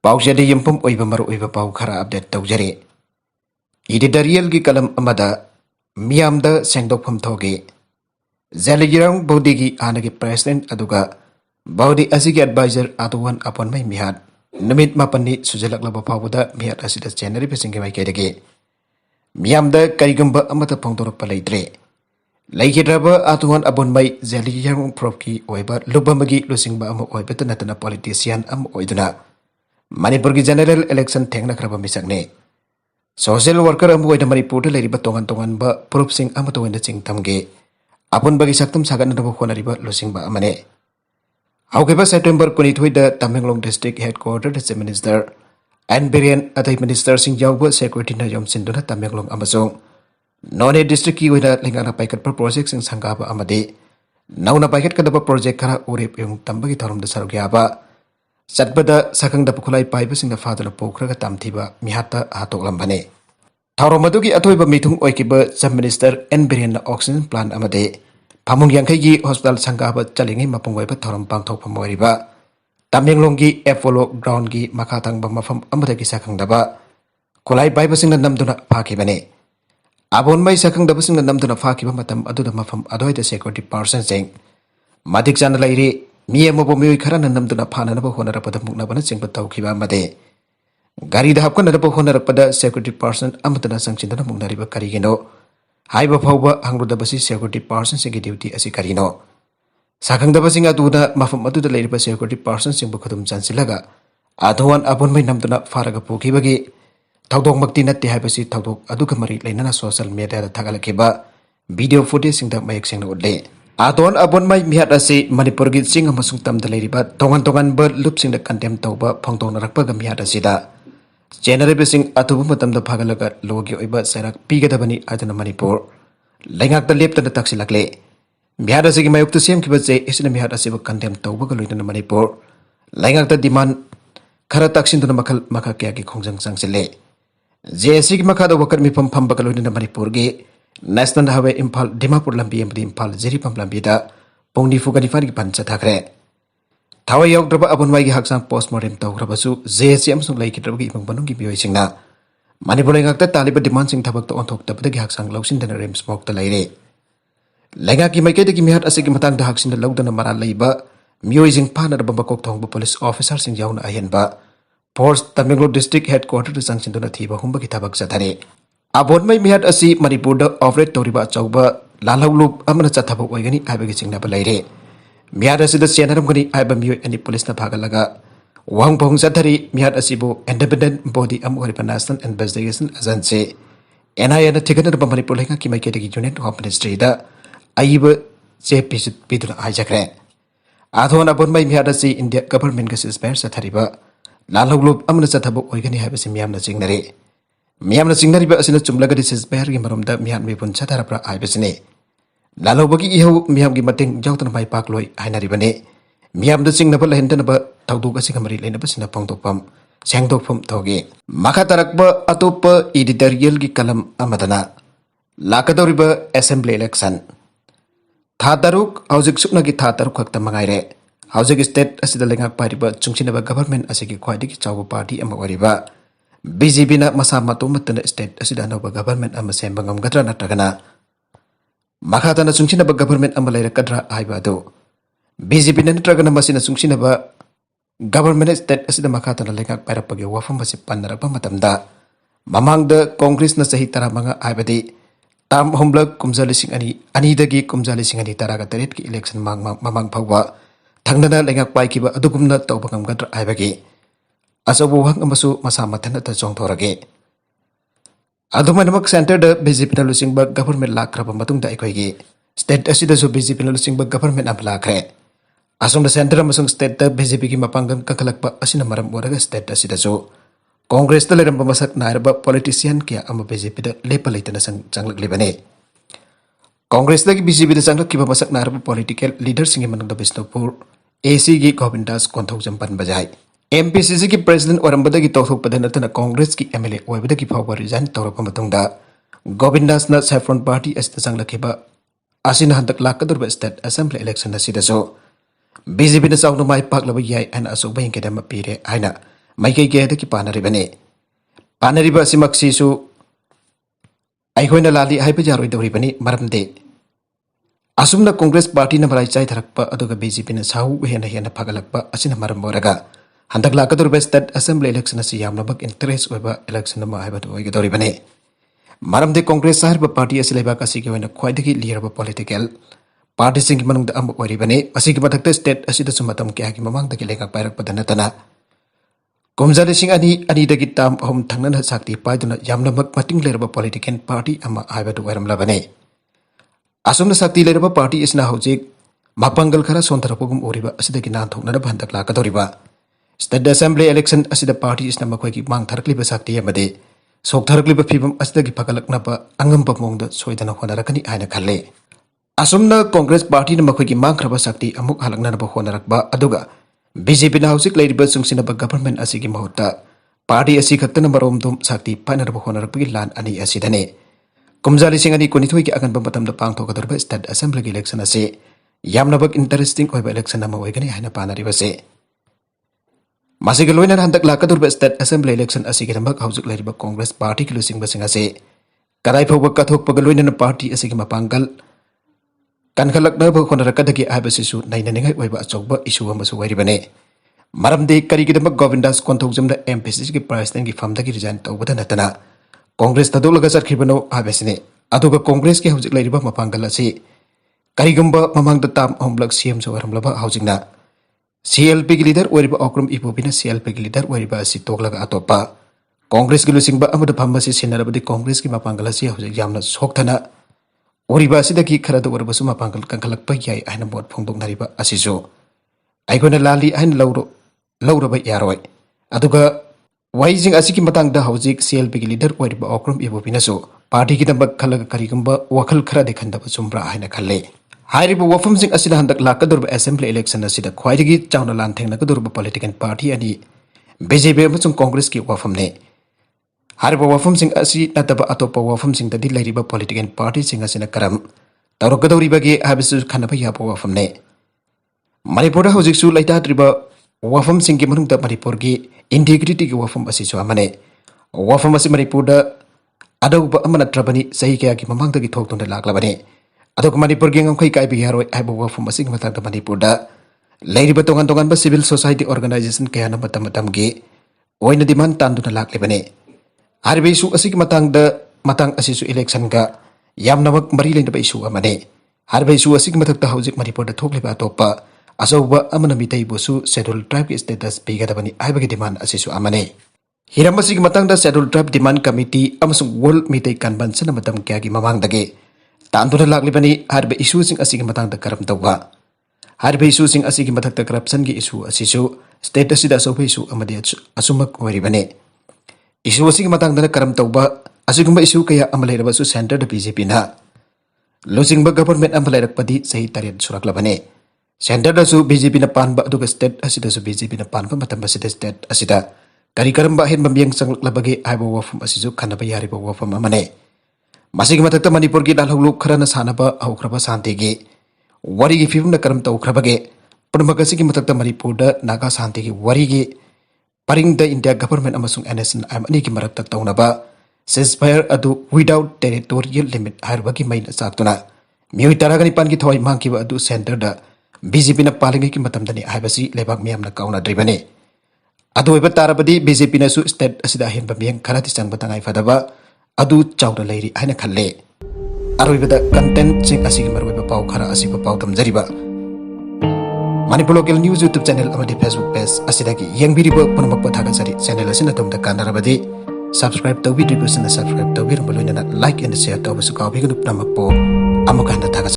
पाउजेद यंपम ओइबा मरु ओइबा पाउ खरा update तौजरे editorial की कलम अमदा मियामदा सेंगदोकफम थोगे जेलिगिरंग बौदी की आने के प्रेसिडेंट अदुगा बौदी असिगे एडवाइजर आतुवन अपन मई मिहाद नमित मापन्नी सुजलकलबा फावदा मिहाद असिदा चेनरी पेसिंगे माइकेदगे मियामदा करिगंबा अमता फोंदोरकपा लेइद्रे लेइगिद्रबा आतुवन अपन मई जेलिगिरंग प्रोफकी ओइबा लुबमगी लुसिंगबा अम ओइबता नतना पॉलिटिशियन अम ओइदुना मणिपुर की जनरल इलेक्शन थेंगनख्रबा मिसकने सोशल वर्कर मणिपुर तोंगन तोंगन पुरुप चिंगथमगे अपुनबगी सक्तम सागनब होनरिब लुसिंगबा अमने हौगिबा September 22 Tamenglong district headquarter chief minister N villain अतै मिनिस्टर सिंह यावबा सेक्रेटरी न यमसिंदुना तमेंगलोंग अमसों नोने डिस्ट्रिक्ट की ओइना लेंगाना पाइकटपर प्रोजेक्ट सिंह संगाबा अमदे नौना पाइकटकदबा प्रोजेक्ट खरा उरेप yung तंबगी थोरमदा सरग्याबा चटबदा सकंग खुलाई पाइबसिंग फादन पोखरगा तामथिबा मिहाता हातोकलंबने थौरमदुगी अथोइबा मिथुंग ओइकिबा chief minister N Biren oxygen plant अमदे फामुंग यांखैगी हॉस्पिटल संगाबा चलिंगै मपुंग ओइबा थौरम पांगथोकफम ओइरिबा तामेंगलोंगी एपोलो ग्राउंड की मखाथांगबा मफम अमदगी सकंगदबा खुलाई पाइबसिंग नमदुना फाखिबने अबोनमई सकंगदबसिंग नमदुना फाखिबा मतम अदुदा मफम अदोइदा सिक्योरिटी पर्सन सिंग मदिक जाना लैरि मी अमबो मियोइ खरना नमदुना फाननबा होनरपदा मुक्नबना चिंगबा तौखिबा मदे गाड़ी हापकनबा होनरपदा सिक्योरिटी पर्सन अमदना संचिंदना मुक्नरिबा करिगिनो हाइबा फावबा हंगरुदबसी सिक्योरिटी पर्सन सिंगी ड्यूटी असि करिनो साखंगदबसिंग अदुना मफम अदुदा लेरिबा सिक्योरिटी पर्सन सिंगबा खुदुम चांसिलगा आधोवन अबोनमई नमदुना फारगा पोखिबगी थौदोकमक्ति नत्ते हाइबसी थौदोक अदुगा मरि लेनना सोशल मीडिया थागलखिबा वीडियो फुटेज सिंगदा मयक सिंगना उडले आदोन अबोनमई मिहाद असी मणिपुर की चिंग अमसुंग तमदा लेरिबा तोंगन तोंगन ब लुपसिंग कंटेम तौबा फंगतोनरकपा मिहाद असिदा जेनरेबसिंग अतुबु मतमदा फागलगा लोगी ओइबा सैराक पीगदबनी आदना मणिपुर लेंगाकता लेप्तना तक्सिलकले मिहाद असिगी मायुक्त सेमखिबा जे इसिना मिहाद असिबा कंटेम तौबगा लोइना मणिपुर लेंगाकता डिमांड खरा तक्सिंदुना मखल मखा क्यागी खोंजंग संगसिले जे असिगी मखादा वकर मिफम फंबगा लोइना मणिपुर गे नेशनल हाईवे इम्फाल डिमापुर लंबी इम्फाल जेरीपम लंबीदा पुंग 24 की पंच थाखरे थावा यौद्रबा अबुनवाई हक्सांग पोस्टमार्टम तौग्रबसु जेएससी अमसुंग लैखिद्रबगी इमुंग मनुंगी मियोइसिंगना मणिपुर लेंगाकता तालिबा डिमांड सिंग थबकता ओंथोक्तबदगी हक्सांग लौसिंदना रिम्स मोक्ता लैरे लेंगाकी माइकेदगी मिहाद असिगी मतंगदा हक्सिंदा लौदना मरा लैबा मियोइसिंग फानरबा बकोक थोंगबा पुलिस ऑफिसर सिंग याउना अहेनबा फोर्स तमेंगलों डिस्ट्रिक्ट हेडक्वार्टर संचिंदना थीबा हुंबगी थबक चथरे अबोनमई मिहाद असी मणिपुर ऑपरेट तौरिबा अचौबा लालहौलुप अमना चथबा ओइगनी आइबगी चिंगनाबा लैरे मिहाद असिदा चेनरमगनी आइबा मियोइ अनि पुलिसना फागलगा वांग पोंग चथरी मिहाद असिबो इंडिपेंडेंट बॉडी अम ओरिबा नेशनल इन्वेस्टिगेशन एजेंसी एनआईए ना थिगनरबा मणिपुर लेंगा की माइकेदगी यूनियन ऑफ मिनिस्ट्री दा आइबा जे पिदुना आइजखरे आथोन अबोनमई मिहाद असी इंडिया गवर्नमेंट का सिस्पेयर चथरीबा लालहौलुप अमना चथबा ओइगनी हाइबसि मियामना चिंगनरे मियामना चिंगनरिबा असिना चुमलगदि सिस्पेयर की मरमदा मिहाद मिपुन चथरप्रा आइबसिने लालौबगी इहौ मियामगी मतेंग याउतना माइ पाकलोइ हाइनारिबने मियामदा चिंगनबा लहेंदनबा थौदोक असिगा मरि लेनबसिना पोंगतोकपम सेंगदोकफम थोगे मखा तरकबा अतोप एडिटोरियल की कलम अमदना लाकदौरिबा असेंबली इलेक्शन था तरुक हौजिक सुकनगी था तरुक खक्ता मंगाइरे हौजिक स्टेट असिदा लेंगाक पारिबा चुंगसिनबा गवर्नमेंट असिगी ख्वाइदगी चावबा पार्टी अमा ओरिबा बीजेपी ना मसा मतोमतना स्टेट असिदा अनौबा गवर्नमेंट अमा सेंबा ngamgadra नत्रगना मखातना चुंगसिनबा गवर्नमेंट अमा लैरकद्रा हाइबादो बीजेपी नत्रगना मसिना चुंगसिनबा गवर्नमेंट स्टेट असिदा मखातना लेंगाक पाइरपगे वाफम बसि पन्नरबा मतमदा ममांगदा कांग्रेस ना सही 15 हाइबदि ताम होमब्लक कुमजालिसिंग अनिदगी कुमजालिसिंग अनि तरागा तरेट की इलेक्शन ममांग फावबा थंगना लेंगाक पाइकिबा अदुगुमना तौबा ngamgadra हाइबगे अचौबा वहांग अमसु मसा मथनता चोंगथोरगे अदुमनमक सेंटर द बीजेपी लुसिंगबा गवर्नमेंट लाखरबा मतुंगदा अखोइगी स्टेट असिदसु बीजेपी लुसिंगबा गवर्नमेंट अब लाखरे असोंग सेंटर अमसुंग स्टेट द बीजेपी की मपांगन कखलकबा असिना मरम ओरगा स्टेट असिदसु कांग्रेस द लेरंबा मसक नायरबा पॉलिटिशियन क्या अम बीजेपी द लेपा लेतना चंगलकलिबने कांग्रेस द बीजेपी द चंगलकिबा मसक नायरबा पॉलिटिकल लीडर सिंग मनंगदा बिष्णुपुर एसी की गोविंदास कोंथौजम बजाय एमपीसीसी की प्रेसिडेंट औरंबदगी तौथोकपदा नतना कांग्रेस की एमएलए ओइबदगी फावबा रिजाइन तौरपा मतुंगदा गोविंदासना सैफ्रॉन पार्टी असिदा चंगलखिबा असिना हंतक लाकदुरबा स्टेट असेंबली इलेक्शन असिदसो बीजेपी ना चाउना माइ पाकलबा याय N अचौबा हिंकेदमा पीरे हाइना maikei kayadaki panaribane panariba asimaksisu aikoina lali haiba jaroi doribani maramde asumna Congress party na marai chai tharakpa aduga BJP na sahu hena phagalakpa asina maram moraga handak lakadurba state assembly election asi yamnabak interest oiba election ma haiba oiga doribane maramde Congress sahirba party asi lebak asi ke wena khwaidagi liraba political party sing manung da am oiribane asi ki mathakta state asi da sumatam kya ki mamang da ki lekak pairak padana tana Komjali sing ani dagi tam hom thangnan sakti paiduna yamnamak mating leraba political party ama haiba du oiram labane asumna sakti leraba party isna hojik mapangal khara sontarapugum oriba asidagi nan thokna bandak la kadoriba state assembly election asida party isna makhoi ki mang tharakli ba sakti amade sok tharakli ba phibam asidagi phagalakna ba angam ba mongda soidana honarakani aina khalle asumna Congress party na makhoi ki mang khraba sakti amuk halakna ba honarakba aduga BJP na hojik leiriba sungsina ba government asigi mahutta party asi khaktana marom dum sakti panar ba honarakpi lan ani asidane Kumjali sing ani kunithoi ki akan pamatam da pangthokadorba state assembly election ase yamnabak interesting oiba election ama oigani haina panari base masiga loina handak lakadorba state assembly election ase girak haujik leriba Congress party ki lusing basing ase karai phoba kathok paga loina party ase gi mapangal kan khalakna ba khonarakadagi aibasisu nainaningai oiba achokba issue amasu wairibane maramde kari gidamak Govindas konthokjamda MPC ki president ki famda ki resign tawbada natana Congress tadolaga sarkhibano abesine aduga Congress ke hojik leiriba mapangal asi karigumba mamangda tam homlak CM so waramlaba haujingna CLP ki leader oiriba okrum ipobina CLP ki leader oiriba asi toklaga atopa Congress ki lusingba amada phamasi senarabadi Congress ki mapangal asi hojik yamna sokthana oriba asidagi kharada orbasu mapangal kankalakpa yai aina bot phongdoknariba asiso aigona lali aina lauraba yaroi aduga Waising asiki matang da hojik CLP ki leader oiriba okrum ibobinaso party ki tambak khalaga karigumba wakal khara dekhanda ba chumbra haina khalle hairiba wafam sing asida handak lakadurba assembly election asida khwaidagi chawna lan thengna kadurba political party ani BJP amachung Congress ki wafam ne hairiba wafam sing asi nataba atopa wafam sing tadi leiriba political party sing asina karam tawrakadoriba gi habisu khanaba yapa wafam ne Manipur hojik su laita triba wafam sing ki manung da Manipur gi integrity ki wafam asi so amane wafam asi Manipur da adauba amana trabani sahi kaya ki mamang da ki thok tunda laklabane adok Manipur gi ngam khai kai bi yaroi aiba wafam asi matang da Manipur da leiriba tongan ba civil society organization kaya na matam gi oina demand tanduna laklebane harbe isu asi ki matang asi su election ga yamnamak mari lein ba isu amane harbe isu asi ki matak da hojik Manipur da thokleba topa Asauba amana mitai bosu scheduled tribe ki status bigadabani aibagi demand asisu amane hiramasi ki matangda scheduled tribe demand committee amasung world mitai convention matam kya ki mamangdage tanduna laklibani harbe issue sing asigi matangda karam tawba harbe issue sing asigi matakta corruption ki issue asisu state asida sobe issue amadi asumak oiribane issue asigi matangda karam tawba asigumba issue kaya amalerabasu center da BJP na losingba government amaleirakpadi sahi taret suraklabane Center da su BJP na panba aduga state asida su BJP na panba matam asida state asida kari karamba hen mambiang sanglabage aiba wafam asisu khanaba yariba wafam amane masigi matakta Manipur gi dalhulu kharana sanaba aukraba santi gi wari gi film na karam taukrabage purmagasi gi matakta Manipur da naga santi gi wari gi paring da India government amasung NSN amani gi marakta taunaba ceasefire adu without territorial limit harbagi main saktuna mioi taragani pan gi thoi mangki ba adu center da BJP na palingi ki matam dani aibasi lebak miyam na kauna dribane adu iba tarabadi BJP na su state asida hen bamiyang kharati changba tangai fadaba adu chawda leiri aina khalle aroibada content sing asigi maroiba pau khara asiba pau tamjariba Manipur local news YouTube channel amadi Facebook page asida ki yengbiriba punamak pathaga sari channel asina tomda kanarabadi subscribe tawbi dibusin subscribe tawbi rumbaloina like and share tawbasu kawbi gunup namakpo amukanda thaga